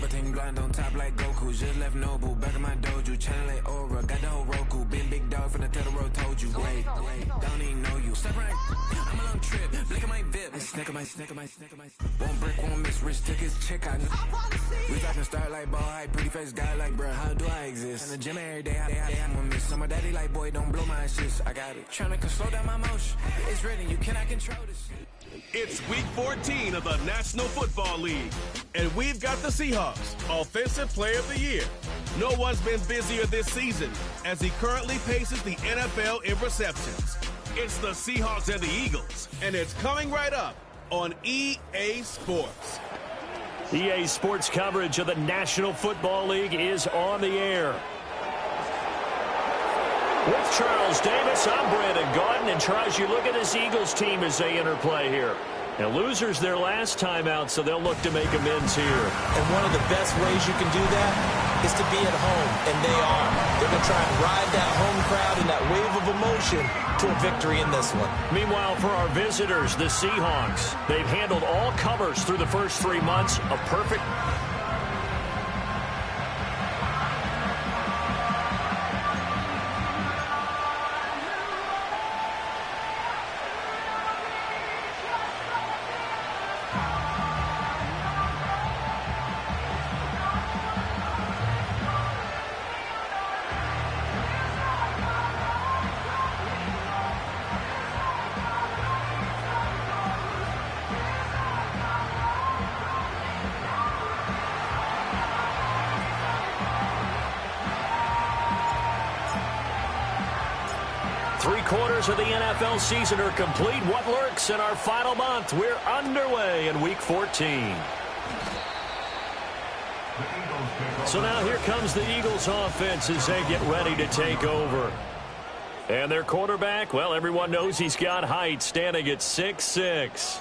Everything blind on top like Goku. Just left Nobu, back in my dojo. Channel like Aura, got the whole Roku. Been big dog from the Tether Road, told you. Wait, don't even know you. Step right, I'm a long trip. Blick at my VIP. Snicker my. One brick, one miss. Rich took his chick out. We talking start like ball high. Pretty face guy like, bruh, how do I exist? In the gym every day, I'm a miss. So my daddy like, boy, don't blow my assist. I got it. Trying to slow down my motion. It's written, you cannot control this. It's week 14 of the National Football League, and we've got the Seahawks Offensive Player of the Year. No one's been busier this season as he currently paces the NFL in receptions. It's the Seahawks and the Eagles, and it's coming right up on EA Sports. EA Sports coverage of the National Football League is on the air. With Charles Davis, I'm Brandon Gaudin. And Charles, you look at this Eagles team as they interplay here. Now, losers their last time out, so they'll look to make amends here. And one of the best ways you can do that is to be at home, and they are. They're going to try and ride that home crowd and that wave of emotion to a victory in this one. Meanwhile, for our visitors, the Seahawks, they've handled all covers through the first 3 months. A perfect... Three-quarters of the NFL season are complete. What lurks in our final month? We're underway in Week 14. So now here comes the Eagles offense as they get ready to take over. And their quarterback, well, everyone knows he's got height, standing at 6'6".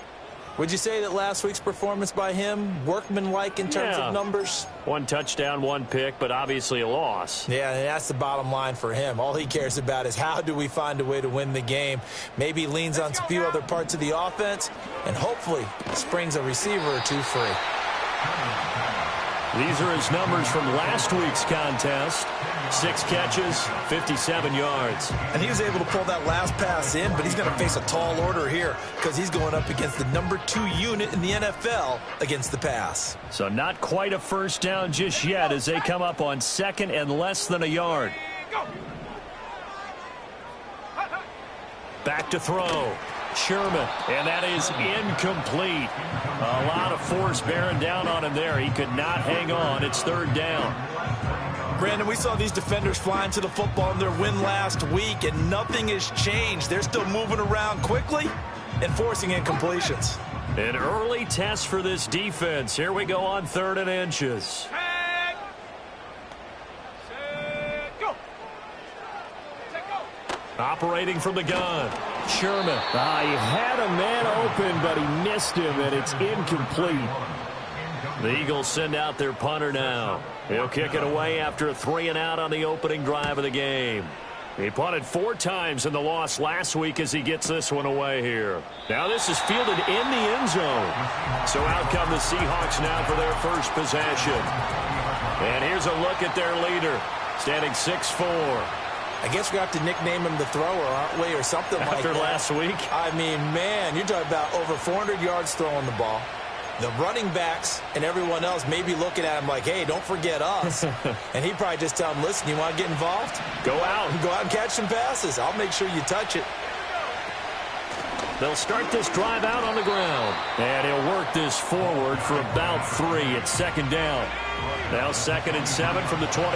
Would you say that last week's performance by him, workmanlike in terms of numbers? 1 touchdown, 1 pick, but obviously a loss. Yeah, and that's the bottom line for him. All he cares about is how do we find a way to win the game. Maybe leans on a few other parts of the offense, and hopefully springs a receiver or two free. These are his numbers from last week's contest. 6 catches, 57 yards. And he was able to pull that last pass in, but he's going to face a tall order here because he's going up against the number 2 unit in the NFL against the pass. So not quite a first down just yet as they come up on 2nd and less than a yard. Back to throw. Sherman, and that is incomplete. A lot of force bearing down on him there. He could not hang on. It's 3rd down. Brandon, we saw these defenders flying to the football in their win last week, and nothing has changed. They're still moving around quickly and forcing incompletions. An early test for this defense. Here we go on 3rd and inches. Operating from the gun. Sherman. He had a man open, but he missed him, and it's incomplete. The Eagles send out their punter now. He'll kick it away after a 3-and-out on the opening drive of the game. He punted 4 times in the loss last week as he gets this one away here. Now this is fielded in the end zone. So out come the Seahawks now for their first possession. And here's a look at their leader, standing 6'4". I guess we have to nickname him the thrower, aren't we, or something like that. After last week? I mean, man, you're talking about over 400 yards throwing the ball. The running backs and everyone else may be looking at him like, hey, don't forget us. And he'd probably just tell him, listen, you want to get involved? Go out and catch some passes. I'll make sure you touch it. They'll start this drive out on the ground. And he'll work this forward for about 3 at 2nd down. Now 2nd and 7 from the 23.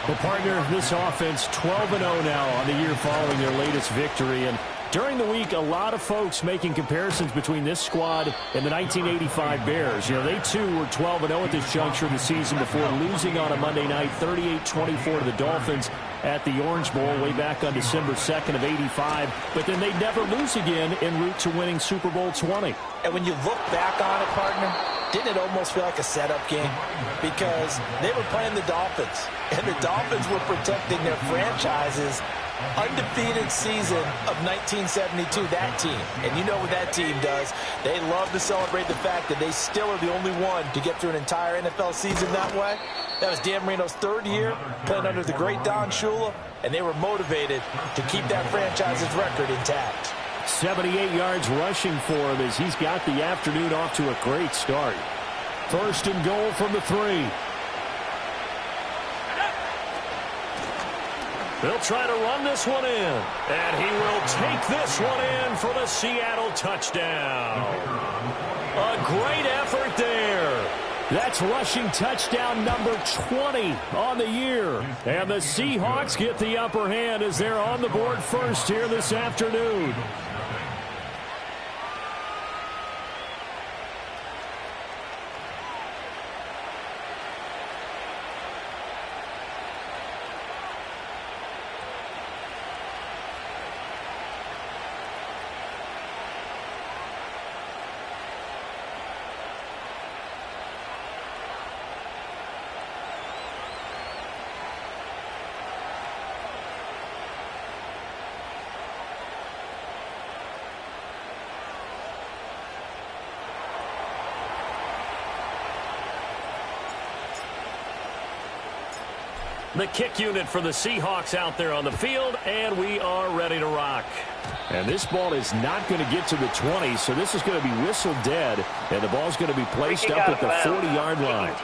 Well, partner, this offense 12-0 now on the year following their latest victory. And during the week, a lot of folks making comparisons between this squad and the 1985 Bears. You know, they too were 12-0 at this juncture of the season before losing on a Monday night 38-24 to the Dolphins at the Orange Bowl way back on December 2nd of 85. But then they'd never lose again en route to winning Super Bowl 20. And when you look back on it, partner, didn't it almost feel like a setup game? Because they were playing the Dolphins, and the Dolphins were protecting their franchises undefeated season of 1972, that team. And you know what that team does. They love to celebrate the fact that they still are the only one to get through an entire NFL season that way. That was Dan Marino's third year playing under the great Don Shula, and they were motivated to keep that franchise's record intact. 78 yards rushing for him as he's got the afternoon off to a great start. First and goal from the 3. They'll try to run this one in. And he will take this one in for the Seattle touchdown. A great effort there. That's rushing touchdown number 20 on the year. And the Seahawks get the upper hand as they're on the board first here this afternoon. The kick unit for the Seahawks out there on the field, and we are ready to rock. And this ball is not going to get to the 20, so this is going to be whistled dead, and the ball's going to be placed up at the 40-yard line.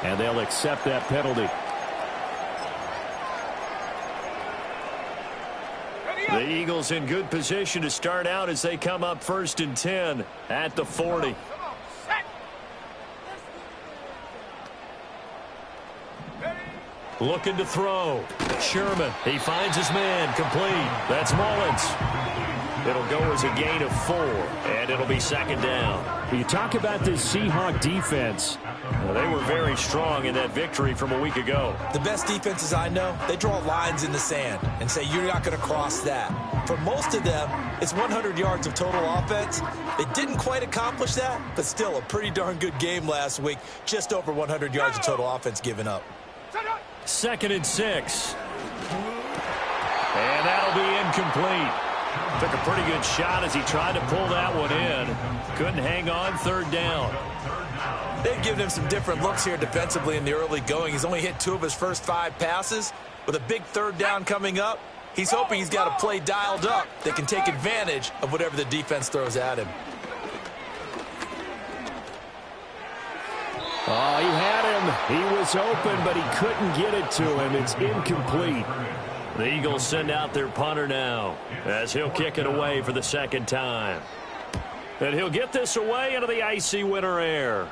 And they'll accept that penalty. The Eagles in good position to start out as they come up 1st and 10 at the 40. Looking to throw. Sherman. He finds his man. Complete. That's Mullins. It'll go as a gain of 4, and it'll be 2nd down. You talk about this Seahawk defense. Well, they were very strong in that victory from a week ago. The best defenses I know, they draw lines in the sand and say you're not going to cross that. For most of them, it's 100 yards of total offense. They didn't quite accomplish that, but still a pretty darn good game last week. Just over 100 yards of total offense given up. 2nd and 6. And that'll be incomplete. Took a pretty good shot as he tried to pull that one in. Couldn't hang on. 3rd down. They've given him some different looks here defensively in the early going. He's only hit 2 of his first 5 passes. With a big 3rd down coming up, he's hoping he's got a play dialed up that can take advantage of whatever the defense throws at him. Oh, he had him. He was open, but he couldn't get it to him. It's incomplete. The Eagles send out their punter now as he'll kick it away for the 2nd time. And he'll get this away into the icy winter air.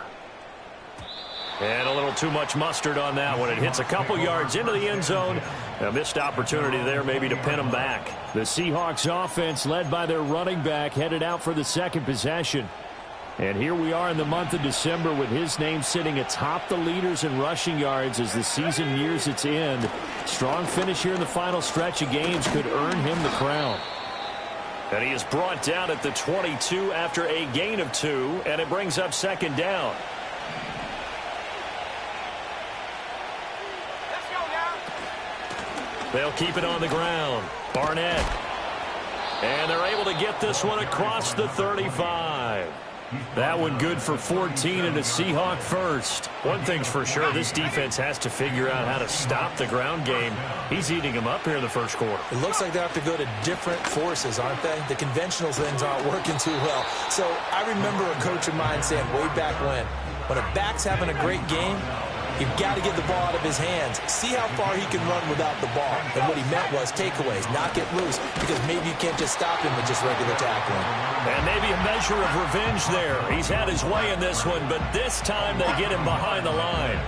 And a little too much mustard on that one. It hits a couple yards into the end zone. A missed opportunity there maybe to pin him back. The Seahawks offense led by their running back headed out for the 2nd possession. And here we are in the month of December with his name sitting atop the leaders in rushing yards as the season nears its end. Strong finish here in the final stretch of games could earn him the crown. And he is brought down at the 22 after a gain of 2, and it brings up 2nd down. They'll keep it on the ground. Barnett. And they're able to get this one across the 35. That one good for 14 and a Seahawk first. One thing's for sure, this defense has to figure out how to stop the ground game. He's eating them up here in the first quarter. It looks like they have to go to different forces, aren't they? The conventional things aren't working too well. So I remember a coach of mine saying way back when a back's having a great game, you've got to get the ball out of his hands. See how far he can run without the ball. And what he meant was takeaways, not get loose, because maybe you can't just stop him with just regular tackling. And maybe a measure of revenge there. He's had his way in this one, but this time they get him behind the line.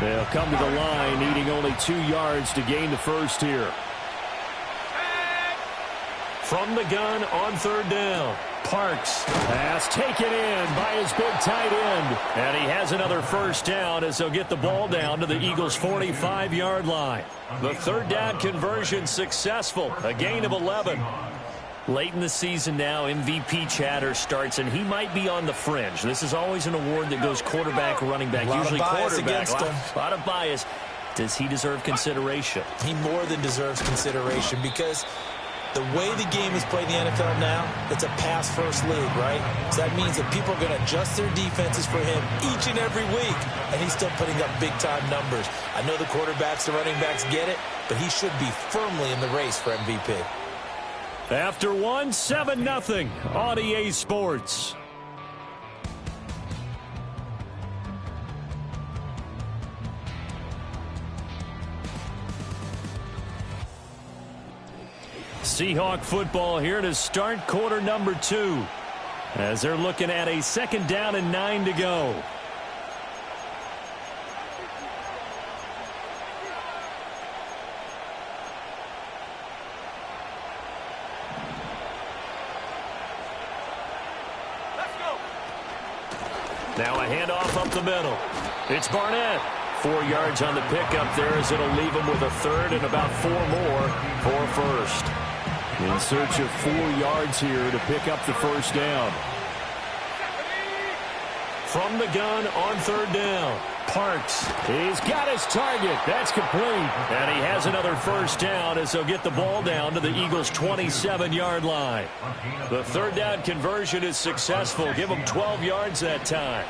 They'll come to the line, needing only 2 yards to gain the first here. From the gun on 3rd down. Parks. Pass taken in by his big tight end. And he has another first down as they'll get the ball down to the Eagles' 45-yard line. The 3rd down conversion successful. A gain of 11. Late in the season now, MVP chatter starts, and he might be on the fringe. This is always an award that goes quarterback, running back, usually quarterback. A lot of bias. To Does he deserve consideration? He more than deserves consideration because the way the game is played in the NFL now, it's a pass-first league, right? So that means that people are going to adjust their defenses for him each and every week, and he's still putting up big-time numbers. I know the quarterbacks, the running backs get it, but he should be firmly in the race for MVP. After one, 7-0 on EA Sports. Seahawk football here to start quarter number 2 as they're looking at a 2nd down and 9 to go. Now a handoff up the middle. It's Barnett. 4 yards on the pickup there as it'll leave him with a 3rd and about 4 more for first. In search of 4 yards here to pick up the first down. From the gun on 3rd down. Parks. He's got his target. That's complete. And he has another first down as they'll get the ball down to the Eagles' 27-yard line. The 3rd down conversion is successful. Give them 12 yards that time.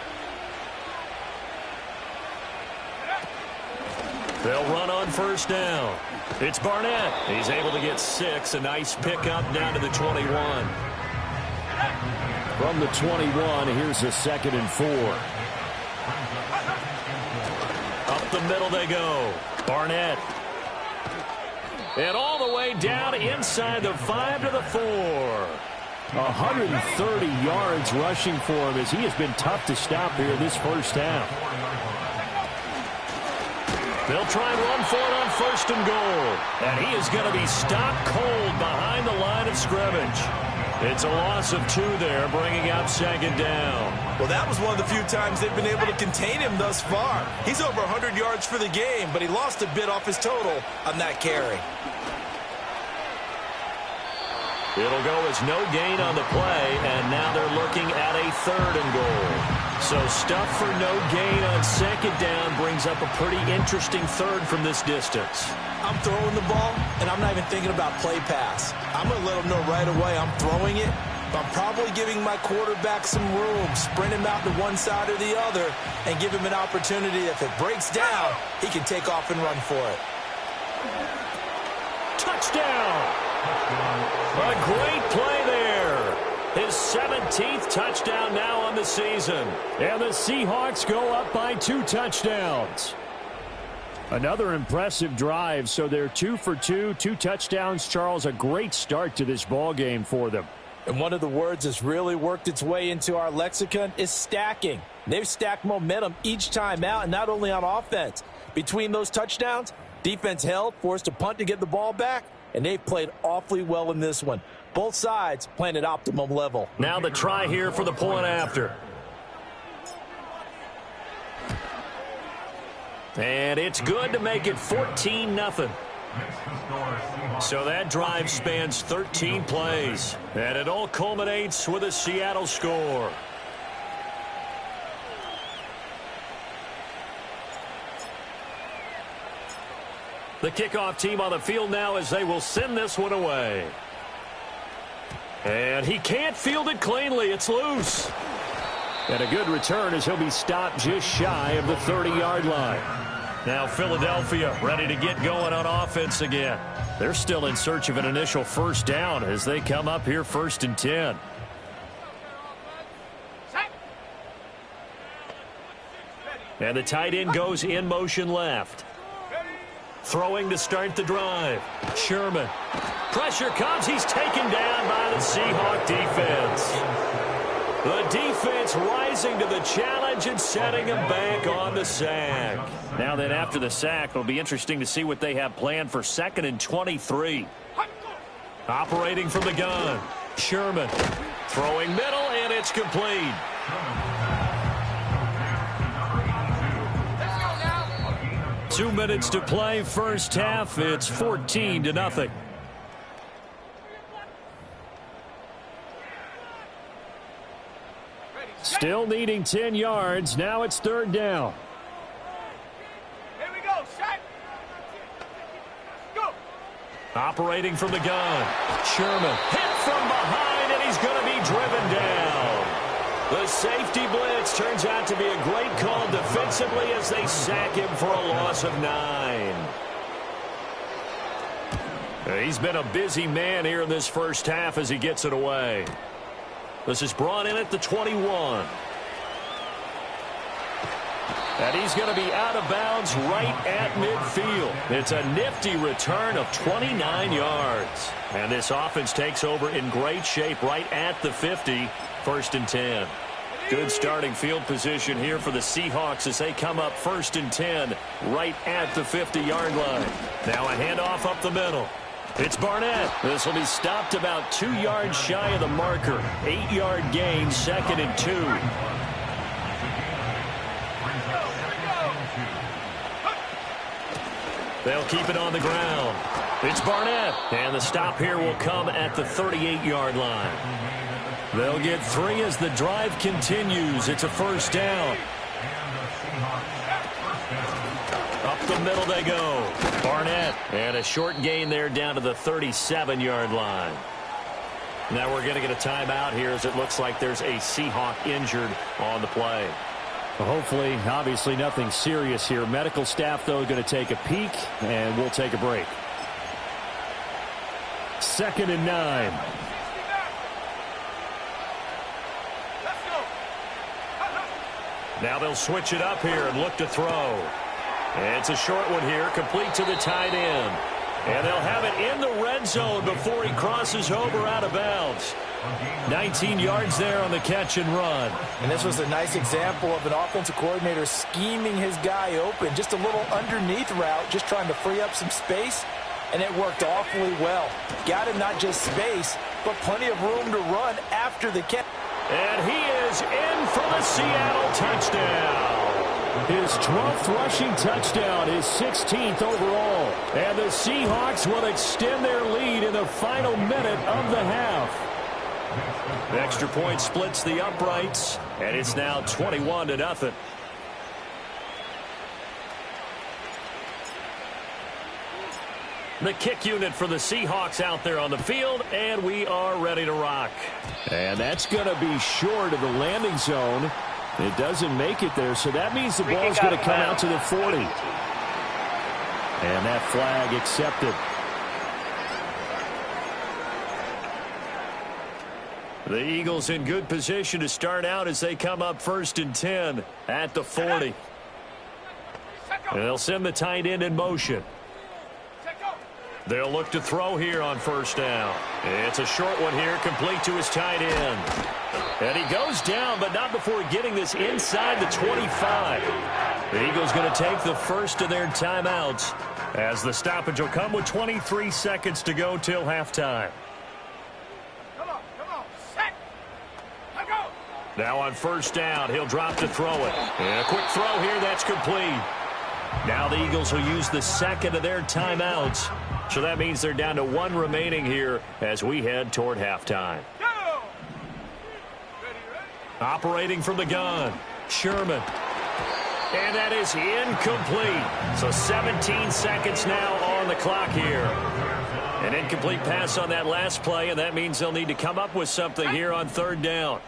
They'll run on first down. It's Barnett. He's able to get 6. A nice pickup down to the 21. From the 21, here's a 2nd and 4. Up the middle they go. Barnett. And all the way down inside the 5 to the 4. 130 yards rushing for him as he has been tough to stop here this first half. They'll try and run for it on 1st and goal. And he is going to be stopped cold behind the line of scrimmage. It's a loss of 2 there, bringing up 2nd down. Well, that was one of the few times they've been able to contain him thus far. He's over 100 yards for the game, but he lost a bit off his total on that carry. It'll go as no gain on the play, and now they're looking at a 3rd and goal. So stuff for no gain on 2nd down brings up a pretty interesting 3rd from this distance. I'm throwing the ball, and I'm not even thinking about play pass. I'm going to let him know right away I'm throwing it, but I'm probably giving my quarterback some room, sprint him out to one side or the other, and give him an opportunity. If it breaks down, he can take off and run for it. Touchdown! A great play there. His 17th touchdown now on the season. And the Seahawks go up by 2 touchdowns. Another impressive drive, so they're 2 for 2, 2 touchdowns. Charles, a great start to this ball game for them. And one of the words that's really worked its way into our lexicon is stacking. They've stacked momentum each time out, and not only on offense. Between those touchdowns, defense held, forced a punt to get the ball back, and they've played awfully well in this one. Both sides playing at optimum level. Now the try here for the point after. And it's good to make it 14-0. So that drive spans 13 plays. And it all culminates with a Seattle score. The kickoff team on the field now as they will send this one away. And he can't field it cleanly. It's loose. And a good return as he'll be stopped just shy of the 30-yard line. Now Philadelphia ready to get going on offense again. They're still in search of an initial first down as they come up here 1st and 10. And the tight end goes in motion left. Throwing to start the drive. Sherman. Pressure comes. He's taken down by the Seahawk defense. The defense rising to the challenge and setting him back on the sack. Now then, after the sack, it'll be interesting to see what they have planned for 2nd and 23. Operating from the gun. Sherman. Throwing middle, and it's complete. 2 minutes to play, first half. It's 14-0. Still needing 10 yards. Now it's 3rd down. Here we go. Set. Operating from the gun. Sherman hit from behind, and he's going to be driven down. The safety blitz turns out to be a great call defensively as they sack him for a loss of 9. He's been a busy man here in this first half as he gets it away. This is brought in at the 21. And he's going to be out of bounds right at midfield. It's a nifty return of 29 yards. And this offense takes over in great shape right at the 50, 1st and 10. Good starting field position here for the Seahawks as they come up 1st and 10 right at the 50-yard line. Now a handoff up the middle. It's Barnett. This will be stopped about 2 yards shy of the marker. 8-yard gain, 2nd and 2. They'll keep it on the ground. It's Barnett. And the stop here will come at the 38-yard line. They'll get 3 as the drive continues. It's a 1st down. Up the middle they go. Barnett. And a short gain there down to the 37-yard line. Now we're going to get a timeout here as it looks like there's a Seahawk injured on the play. Well, hopefully, obviously nothing serious here. Medical staff, though, going to take a peek, and we'll take a break. 2nd and 9. Now they'll switch it up here and look to throw. It's a short one here, complete to the tight end. And they'll have it in the red zone before he crosses over out of bounds. 19 yards there on the catch and run. And this was a nice example of an offensive coordinator scheming his guy open. Just a little underneath route, just trying to free up some space. And it worked awfully well. Got him not just space, but plenty of room to run after the catch. And he is in for the Seattle touchdown. His 12th rushing touchdown, his 16th overall. And the Seahawks will extend their lead in the final minute of the half. The extra point splits the uprights, and it's now 21-0. The kick unit for the Seahawks out there on the field, and we are ready to rock. And that's going to be short of the landing zone. It doesn't make it there, so that means the ball's going to come out to the 40. And that flag accepted. The Eagles in good position to start out as they come up 1st and 10 at the 40. And they'll send the tight end in motion. They'll look to throw here on 1st down. It's a short one here, complete to his tight end. And he goes down, but not before getting this inside the 25. The Eagles going to take the first of their timeouts as the stoppage will come with 23 seconds to go till halftime. Now on 1st down, he'll drop to throw it. And a quick throw here, that's complete. Now the Eagles will use the 2nd of their timeouts. So that means they're down to 1 remaining here as we head toward halftime. Operating from the gun, Sherman. And that is incomplete. So 17 seconds now on the clock here. An incomplete pass on that last play, and that means they'll need to come up with something here on 3rd down.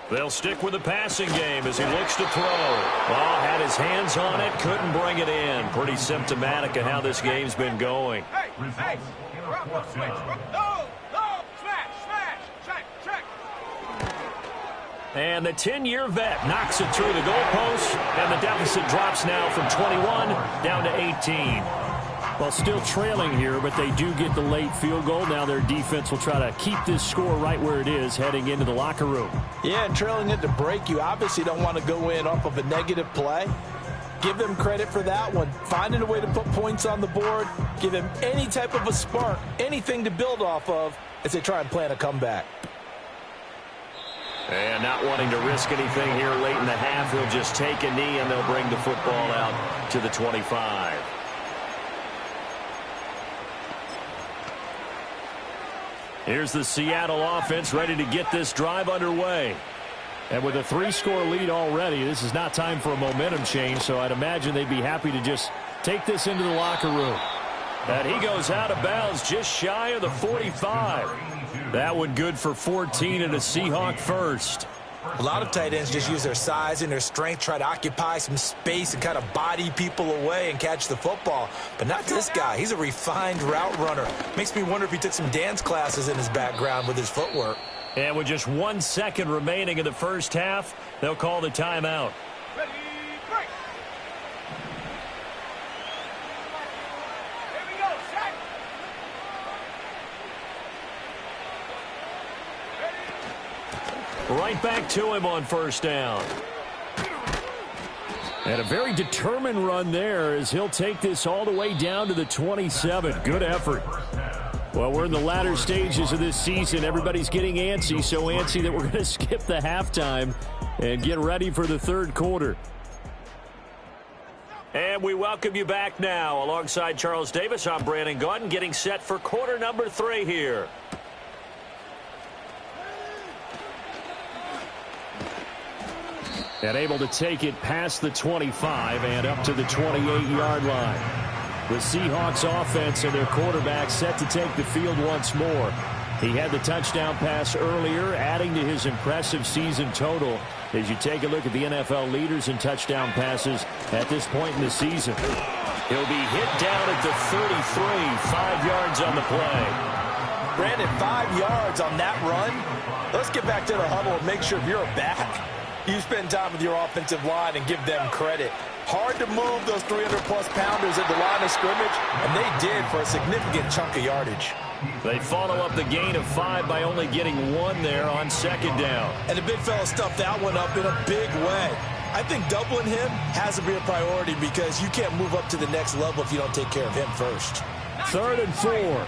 They'll stick with the passing game as he looks to throw. Oh, had his hands on it, couldn't bring it in. Pretty symptomatic of how this game's been going. And the 10-year vet knocks it through the goalpost, and the deficit drops now from 21 down to 18. Well, still trailing here, but they do get the late field goal. Now their defense will try to keep this score right where it is heading into the locker room. Yeah, and trailing it to break, you obviously don't want to go in off of a negative play. Give them credit for that one. Finding a way to put points on the board. Give them any type of a spark, anything to build off of as they try and plan a comeback. And not wanting to risk anything here late in the half, he'll just take a knee and they'll bring the football out to the 25. Here's the Seattle offense ready to get this drive underway. And with a 3-score lead already, this is not time for a momentum change, so I'd imagine they'd be happy to just take this into the locker room. And he goes out of bounds just shy of the 45. That one good for 14 and a Seahawk first. A lot of tight ends just use their size and their strength, try to occupy some space and kind of body people away and catch the football. But not this guy. He's a refined route runner. Makes me wonder if he took some dance classes in his background with his footwork. And with just 1 second remaining in the first half, they'll call the timeout. Ready, break. Here we go, set. Right back to him on first down. And a very determined run there as he'll take this all the way down to the 27. Good effort. Well, we're in the latter stages of this season. Everybody's getting antsy, so antsy that we're going to skip the halftime and get ready for the third quarter. And we welcome you back now. Alongside Charles Davis, I'm Brandon Gaudin, getting set for quarter number 3 here. And able to take it past the 25 and up to the 28-yard line. The Seahawks offense and their quarterback set to take the field once more. He had the touchdown pass earlier, adding to his impressive season total as you take a look at the NFL leaders in touchdown passes at this point in the season. He'll be hit down at the 33, 5 yards on the play. Brandon, 5 yards on that run. Let's get back to the huddle and make sure you're back. You spend time with your offensive line and give them credit. Hard to move those 300-plus pounders at the line of scrimmage, and they did for a significant chunk of yardage. They follow up the gain of 5 by only getting 1 there on second down. And the big fella stuffed that one up in a big way. I think doubling him has to be a priority because you can't move up to the next level if you don't take care of him first. 3rd and 4.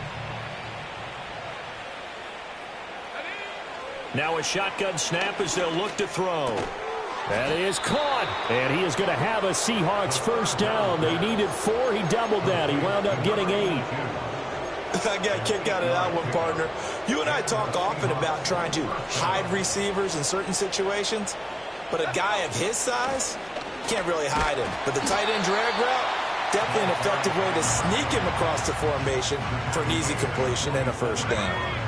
Now a shotgun snap as they'll look to throw. That is caught. And he is going to have a Seahawks first down. They needed 4. He doubled that. He wound up getting 8. I got a kick out of that one, partner. You and I talk often about trying to hide receivers in certain situations. But a guy of his size, can't really hide him. But the tight end drag route, definitely an effective way to sneak him across the formation for an easy completion and a first down.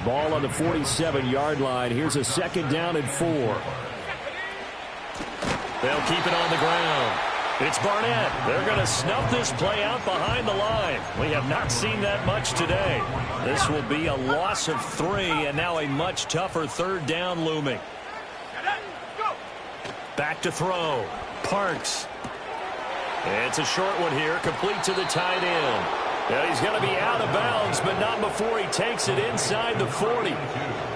Ball on the 47-yard line. Here's a second down and 4. They'll keep it on the ground. It's Barnett. They're going to snuff this play out behind the line. We have not seen that much today. This will be a loss of 3, and now a much tougher 3rd down looming. Back to throw. Parks. It's a short one here, complete to the tight end. Yeah, he's going to be out of bounds, but not before he takes it inside the 40.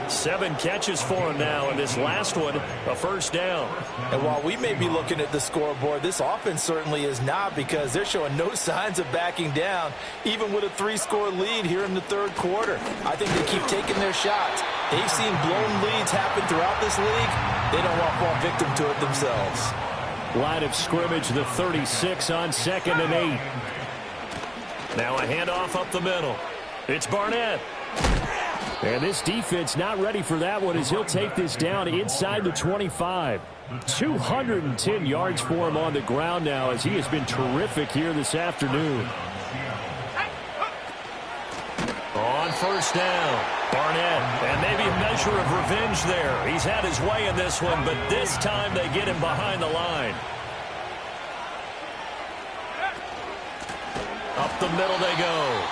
7 catches for him now, and this last one, a first down. And while we may be looking at the scoreboard, this offense certainly is not because they're showing no signs of backing down, even with a 3-score lead here in the third quarter. I think they keep taking their shots. They've seen blown leads happen throughout this league. They don't want to fall victim to it themselves. Line of scrimmage, the 36 on 2nd and 8. Now a handoff up the middle. It's Barnett. And this defense not ready for that one as he'll take this down inside the 25. 210 yards for him on the ground now as he has been terrific here this afternoon. On first down, Barnett. And maybe a measure of revenge there. He's had his way in this one, but this time they get him behind the line. Up the middle they go.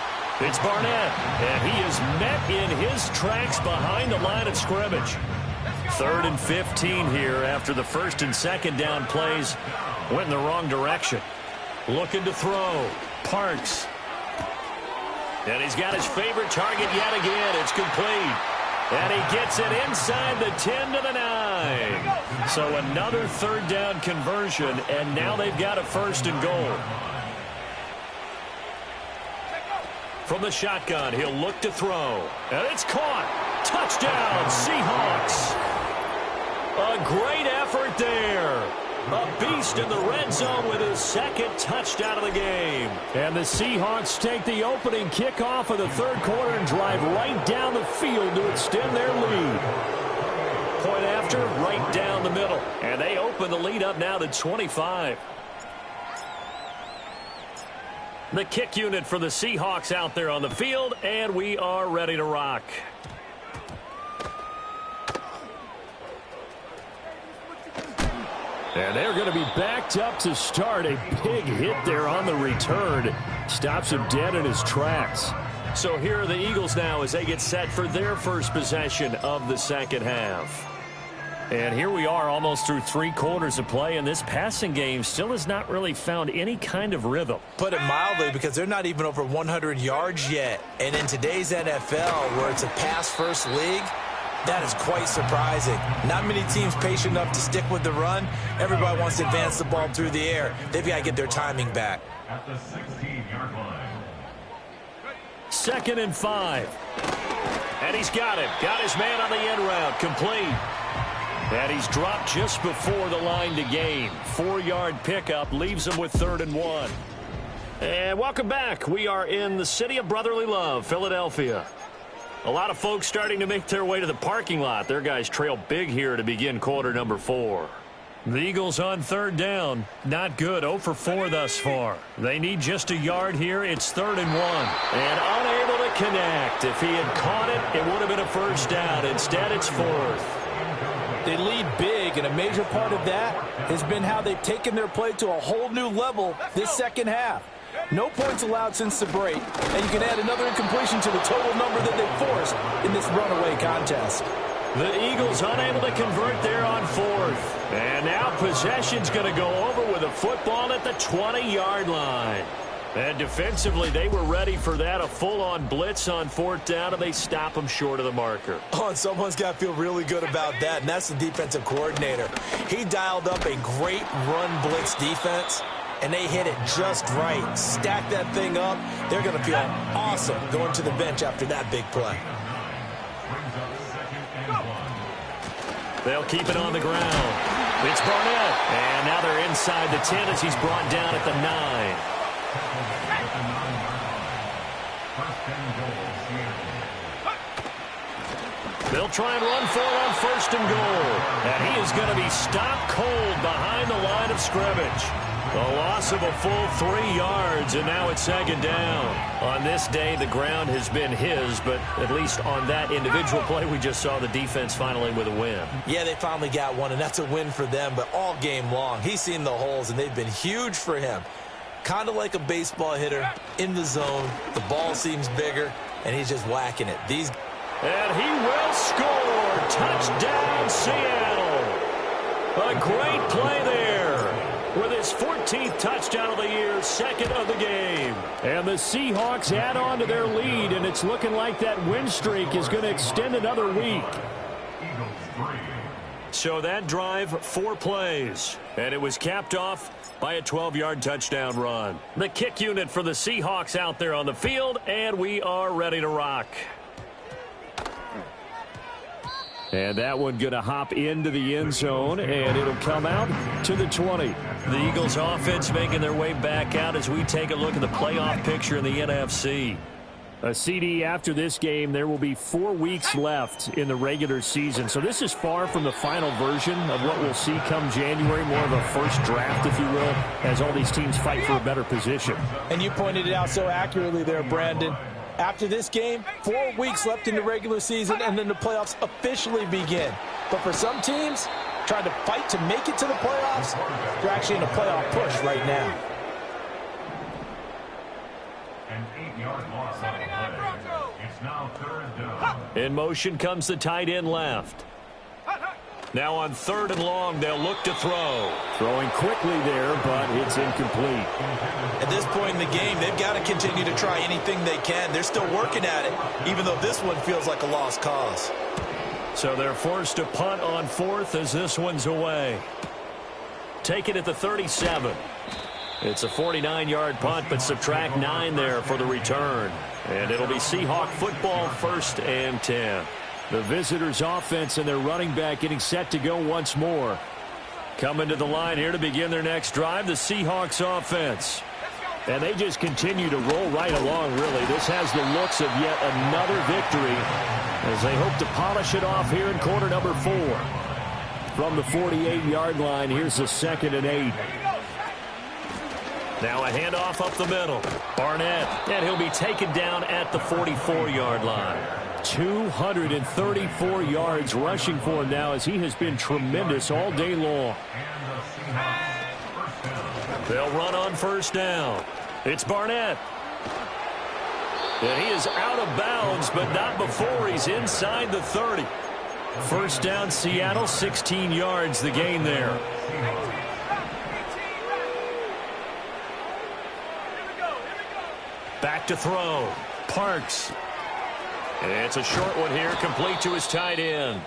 It's Barnett, and he is met in his tracks behind the line of scrimmage. 3rd and 15 here after the 1st and 2nd down plays went in the wrong direction. Looking to throw. Parks. And he's got his favorite target yet again. It's complete. And he gets it inside the 10 to the 9. So another 3rd down conversion, and now they've got a 1st and goal. From the shotgun, he'll look to throw. And it's caught. Touchdown, Seahawks. A great effort there. A beast in the red zone with his 2nd touchdown of the game. And the Seahawks take the opening kickoff of the 3rd quarter and drive right down the field to extend their lead. Point after, right down the middle. And they open the lead up now to 25. The kick unit for the Seahawks out there on the field, and we are ready to rock. And they're going to be backed up to start. A big hit there on the return. Stops him dead in his tracks. So here are the Eagles now as they get set for their first possession of the second half. And here we are almost through 3 quarters of play, and this passing game still has not really found any kind of rhythm. Put it mildly, because they're not even over 100 yards yet. And in today's NFL, where it's a pass-first league, that is quite surprising. Not many teams patient enough to stick with the run. Everybody wants to advance the ball through the air. They've got to get their timing back. At the 16-yard line. 2nd and 5. And he's got it. Got his man on the end route. Complete. And he's dropped just before the line to gain. 4-yard pickup leaves him with 3rd and 1. And welcome back. We are in the city of brotherly love, Philadelphia. A lot of folks starting to make their way to the parking lot. Their guys trail big here to begin quarter number 4. The Eagles on 3rd down. Not good. 0 for 4 thus far. They need just a yard here. It's 3rd and 1. And unable to connect. If he had caught it, it would have been a first down. Instead, it's 4th. They lead big, and a major part of that has been how they've taken their play to a whole new level this second half. No points allowed since the break, and you can add another incompletion to the total number that they forced in this runaway contest. The Eagles unable to convert there on 4th. And now possession's going to go over with a football at the 20-yard line. And defensively, they were ready for that, a full-on blitz on 4th down, and they stop them short of the marker. Oh, and someone's got to feel really good about that, and that's the defensive coordinator. He dialed up a great run blitz defense, and they hit it just right. Stack that thing up. They're going to feel awesome going to the bench after that big play. They'll keep it on the ground. It's Barnett, and now they're inside the 10 as he's brought down at the 9. They'll try and run for it on 1st and goal. And he is going to be stopped cold behind the line of scrimmage. A loss of a full 3 yards, and now it's 2nd down. On this day, the ground has been his, but at least on that individual play, we just saw the defense finally with a win. Yeah, they finally got one, and that's a win for them, but all game long, he's seen the holes, and they've been huge for him. Kind of like a baseball hitter in the zone. The ball seems bigger, and he's just whacking it. And he will score. Touchdown, Seattle. A great play there with his 14th touchdown of the year, 2nd of the game. And the Seahawks add on to their lead, and it's looking like that win streak is going to extend another week. So that drive, 4 plays, and it was capped off by a 12-yard touchdown run. The kick unit for the Seahawks out there on the field, and we are ready to rock. And that one going to hop into the end zone, and it'll come out to the 20. The Eagles offense making their way back out as we take a look at the playoff picture in the NFC. A CD after this game, there will be 4 weeks left in the regular season. So this is far from the final version of what we'll see come January, more of a first draft, if you will, as all these teams fight for a better position. And you pointed it out so accurately there, Brandon. After this game, 4 weeks left in the regular season, and then the playoffs officially begin. But for some teams, trying to fight to make it to the playoffs, they're actually in a playoff push right now. An 8-yard loss on the play. It's now 3rd down. In motion comes the tight end left. Now on 3rd and long, they'll look to throw. Throwing quickly there, but it's incomplete. At this point in the game, they've got to continue to try anything they can. They're still working at it, even though this one feels like a lost cause. So they're forced to punt on 4th as this one's away. Take it at the 37. It's a 49-yard punt, but subtract 9 there for the return. And it'll be Seahawk football, 1st and 10. The visitors' offense and their running back getting set to go once more. Coming to the line here to begin their next drive, the Seahawks offense. And they just continue to roll right along, really. This has the looks of yet another victory as they hope to polish it off here in quarter number 4. From the 48-yard line, here's the 2nd and 8. Now a handoff up the middle. Barnett, and he'll be taken down at the 44-yard line. 234 yards rushing for him now, as he has been tremendous all day long. They'll run on first down. It's Barnett. And he is out of bounds, but not before he's inside the 30. First down, Seattle, 16 yards the gain there. Back to throw. Parks. It's a short one here, complete to his tight end.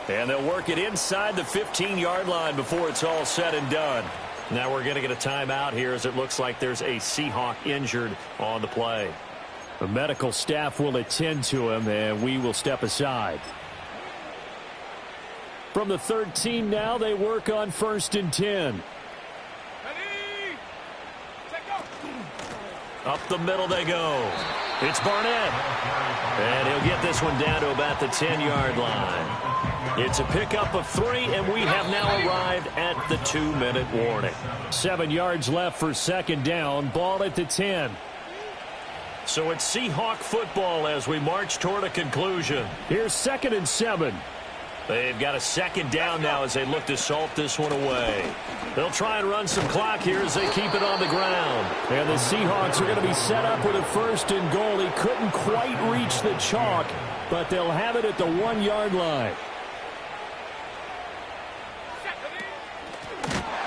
And they'll work it inside the 15-yard line before it's all said and done. Now we're going to get a timeout here, as it looks like there's a Seahawk injured on the play. The medical staff will attend to him, and we will step aside. From the 13 now, they work on 1st and 10. Up the middle they go. It's Barnett. And he'll get this one down to about the 10-yard line. It's a pickup of 3, and we have now arrived at the 2-minute warning. 7 yards left for 2nd down. Ball at the 10. So it's Seahawk football as we march toward a conclusion. Here's 2nd and 7. They've got a 2nd down now as they look to salt this one away. They'll try and run some clock here as they keep it on the ground. And the Seahawks are going to be set up with a 1st and goal. He couldn't quite reach the chalk, but they'll have it at the 1-yard line.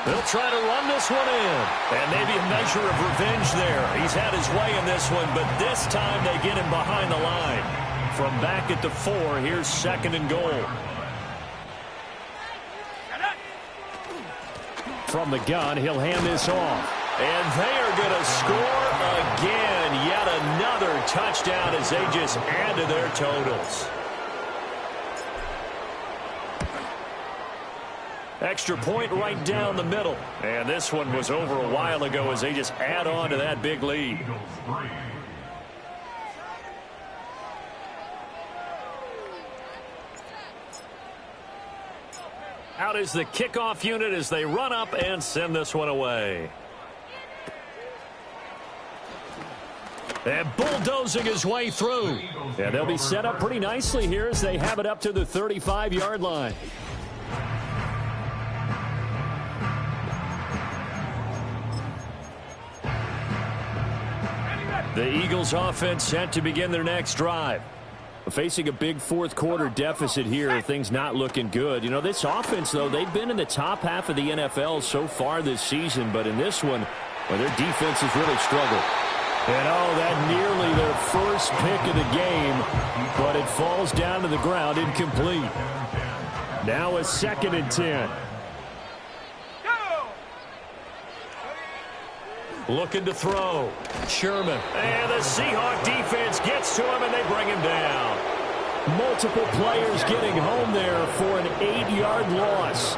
They'll try to run this one in. And maybe a measure of revenge there. He's had his way in this one, but this time they get him behind the line. From back at the 4, here's 2nd and goal. From the gun, he'll hand this off. And they are going to score again. Yet another touchdown as they just add to their totals. Extra point right down the middle. And this one was over a while ago as they just add on to that big lead. Out is the kickoff unit as they run up and send this one away. And bulldozing his way through. And they'll be set up pretty nicely here as they have it up to the 35-yard line. The Eagles offense set to begin their next drive. Facing a big fourth-quarter deficit here, things not looking good. You know, this offense, though, they've been in the top half of the NFL so far this season, but in this one, well, their defense has really struggled. And, oh, that nearly their first pick of the game, but it falls down to the ground incomplete. Now a 2nd and 10. Looking to throw. Sherman. And the Seahawk defense gets to him, and they bring him down. Multiple players getting home there for an 8-yard loss.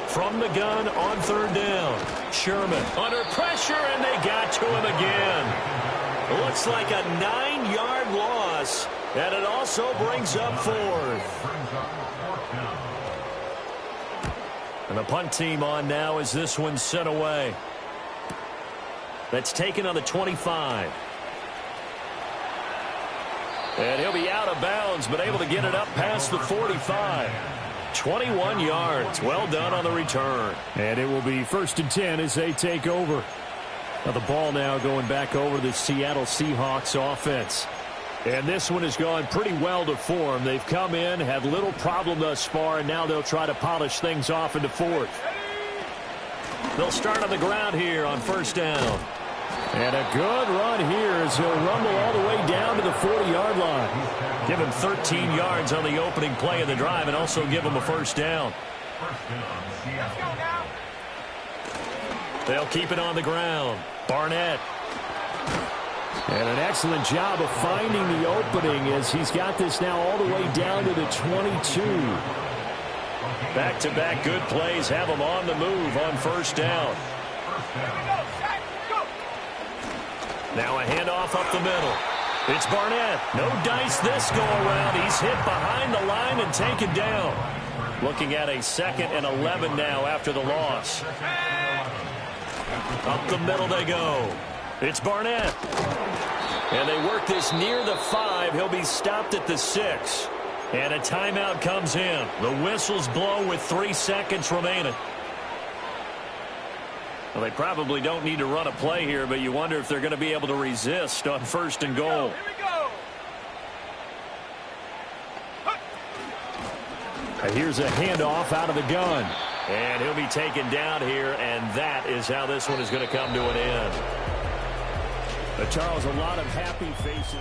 From the gun on 3rd down. Sherman under pressure, and they got to him again. Looks like a 9-yard loss, and it also brings up 4th. And the punt team on now as this one's sent away. That's taken on the 25. And he'll be out of bounds, but able to get it up past the 45. 21 yards. Well done on the return. And it will be 1st and 10 as they take over. Now the ball now going back over the Seattle Seahawks offense. And this one has gone pretty well to form. They've come in, had little problem thus far, and now they'll try to polish things off into 4th. They'll start on the ground here on 1st down. And a good run here as he'll rumble all the way down to the 40-yard line. Give him 13 yards on the opening play of the drive and also give him a 1st down. They'll keep it on the ground. Barnett. And an excellent job of finding the opening as he's got this now all the way down to the 22. Back-to-back good plays have him on the move on 1st down. Now a handoff up the middle. It's Barnett. No dice this go around. He's hit behind the line and taken down. Looking at a 2nd and 11 now after the loss. Up the middle they go. It's Barnett. And they work this near the 5. He'll be stopped at the 6. And a timeout comes in. The whistles blow with 3 seconds remaining. Well, they probably don't need to run a play here, but you wonder if they're going to be able to resist on 1st and goal. Here we go. Here's a handoff out of the gun. And he'll be taken down here, and that is how this one is going to come to an end. But Charles, a lot of happy faces.